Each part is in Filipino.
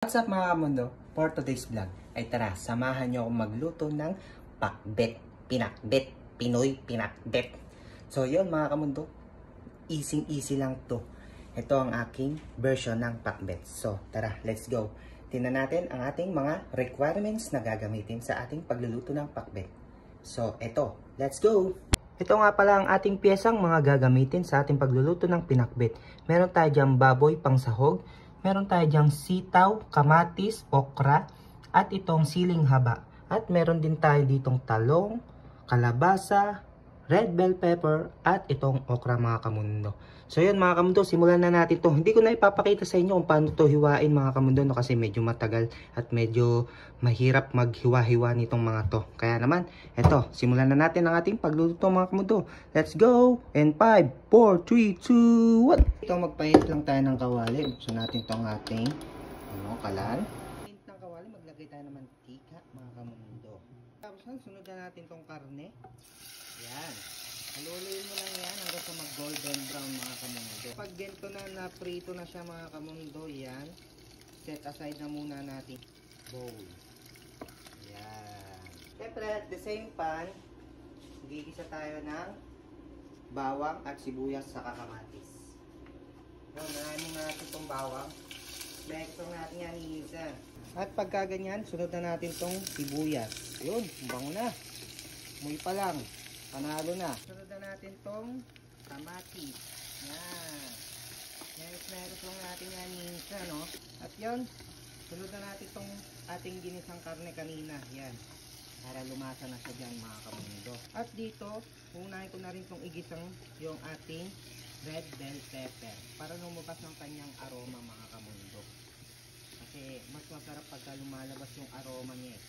What's up mga kamundo? For today's vlog ay tara, samahan nyo akong magluto ng pakbet. Pinakbet. Pinoy pinakbet. So yun mga kamundo, easy lang to. Ito ang aking version ng pakbet. So tara, let's go. Tingnan natin ang ating mga requirements na gagamitin sa ating pagluluto ng pakbet. So ito, let's go! Ito nga pala ang ating piyesang mga gagamitin sa ating pagluluto ng pinakbet. Meron tayo dyang baboy pang sahog. Meron tayo dyang sitaw, kamatis, okra, at itong siling haba. At meron din tayo ditong talong, kalabasa, red bell pepper, at itong okra mga kamundo. So yun mga kamundo, simulan na natin to. Hindi ko na ipapakita sa inyo kung paano to hiwain mga kamundo, no, kasi medyo matagal at medyo mahirap maghiwa-hiwa nitong mga to. Kaya naman, eto, simulan na natin ang ating pagluluto mga kamundo. Let's go! And 5, 4, 3, 2, 1. Ito, magpainit lang tayo ng kawali. Buksan natin tong ating kalan. Painit ng kawali, maglagay tayo ng mantika mga kamundo. Tapos sunod na natin tong karne. Yan. Haluin mo lang yan hanggang sa mag golden brown mga kamundo. Pag ganito na naprito na siya mga kamundo, yan, set aside na muna natin bowl. Yan. Siyempre at the same pan, gigisa tayo ng bawang at sibuyas sa kamatis. Unahin na natin itong bawang. Next natin yan iisa. At pagka ganyan, sunod na natin itong sibuyas. Yun, bango na. Muy pa lang. Panalo na. Sunod na natin tong kamatis. Yan. Meron lang natin yan minsa, no? At yun, sunod na natin tong ating ginisang karne kanina. Yan. Para lumasa na siya dyan mga kamundo. At dito, unahin ko na rin tong igisang yung ating red bell pepper. Para lumabas ng kanyang aroma mga kamundo. Kasi mas masarap pagka lumalabas yung aroma niya.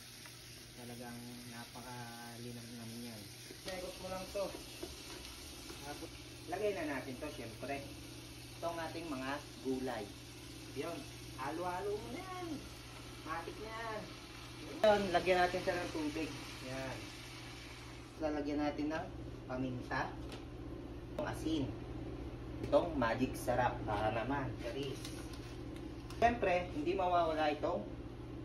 Talagang napakalinamnam niyan. Lagos mo lang to. Lagay na natin to syempre. Itong ating mga gulay. Yun. Halo-halo mo na yan. Matik na yan. Yun. Lagyan natin siya ng tubig. Yan. Lalagyan natin ng paminta. Itong asin. Itong magic sarap. Para naman. Charis. Syempre, hindi mawawala itong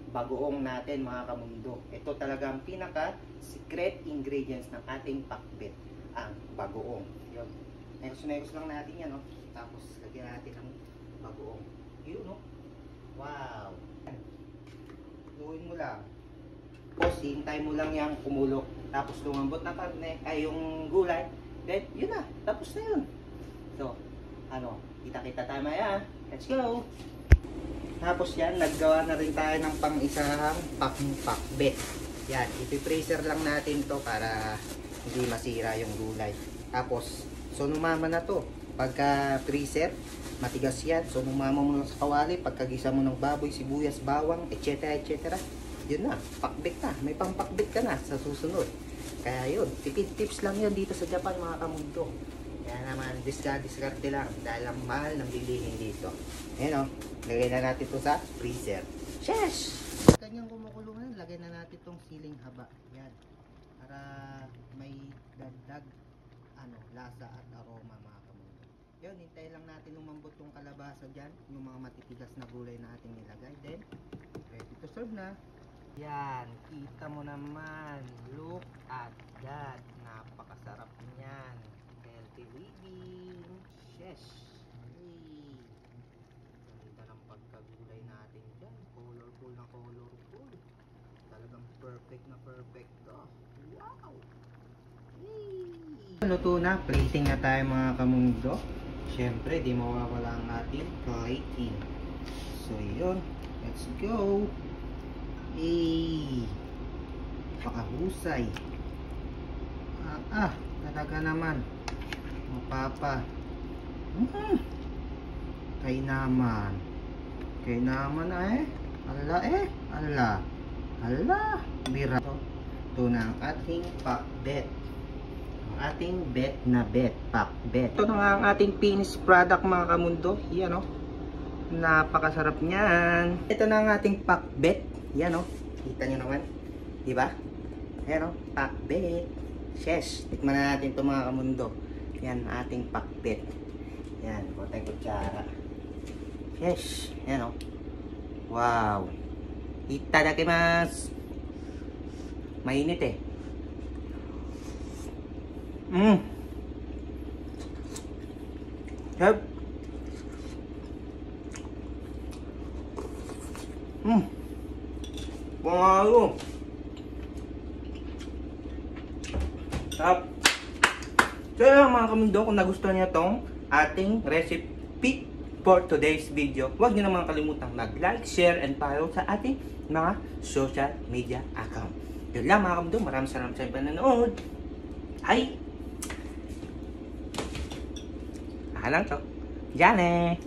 bagoong natin mga kamundo. Ito talaga ang pinaka secret ingredients ng ating pakbet, ang bagoong. Yun. Negos lang natin yan, no? Tapos lagyan natin ng bagoong. Yun, no? Wow! Luhin mo lang. Tapos hintay mo lang yung kumulo. Tapos lumambot na karne, ay yung gulay. Then, yun na. Tapos na yun. So, ano? Kita-kita tama yan. Let's go! Tapos yan, naggawa na rin tayo ng pang-isang pakbet. Yan, ipi-freezer lang natin to para hindi masira yung gulay. Tapos, so numama na to. Pagka freezer, matigas yan. So numama mo lang sa kawali, pagkagisa mo ng baboy, sibuyas, bawang, etc. etc. Yun na, pakbet na. May pang-pakbet ka na sa susunod. Kaya yun, tipid tips lang yun dito sa Japan mga kamundo. Kaya naman, diskarte lang dahil ang mahal ng bilihin dito. Ayan o, lagay na natin ito sa freezer. Sheesh! Kanyang kumukulungan, lagay na natin itong siling haba. Yan. Para may dagdag lasa at aroma mga kamundo. Yun, hintayin lang natin lumambot yung kalabasa dyan. Yung mga matitigas na gulay na ating nilagay. Then, ready to serve na. Yan, kita mo naman. Look at that. Napakasarap niyan. Healthy living. Yes. Hey. Ganda ng pagkagulay natin dyan. Colorful na colorful. Talagang perfect na perfect to. Wow. Hey. Luto na. Plating na tayo mga kamundo. Siyempre, di mawawala ang ating plating. So, yun. Let's go. Hey. Pakahusay. Talaga naman. Mapapa. Kay naman ala bira. Ito na ang ating pakbet, ang ating pakbet. Ito na nga ang ating finished product mga kamundo. Yan o, napakasarap niyan. Ito na ang ating pakbet. Yan o, kita nyo naman, diba? Yan o, pakbet. Yes, tikman na natin ito mga kamundo. Yan ating pakbet. Yan, kotay kutsara. Yes, yan o. Wow. Itadakimasu. Mainit eh. Sarap. Wow. Sarap. So yun mga kamundo, kung nagustuhan niyo tong ating recipe for today's video, huwag niyo naman kalimutang mag-like, share, and follow sa ating mga social media account. Yun lang mga kamundo, maraming salamat sa inyong panonood. Hi! Lang to. Diyan eh.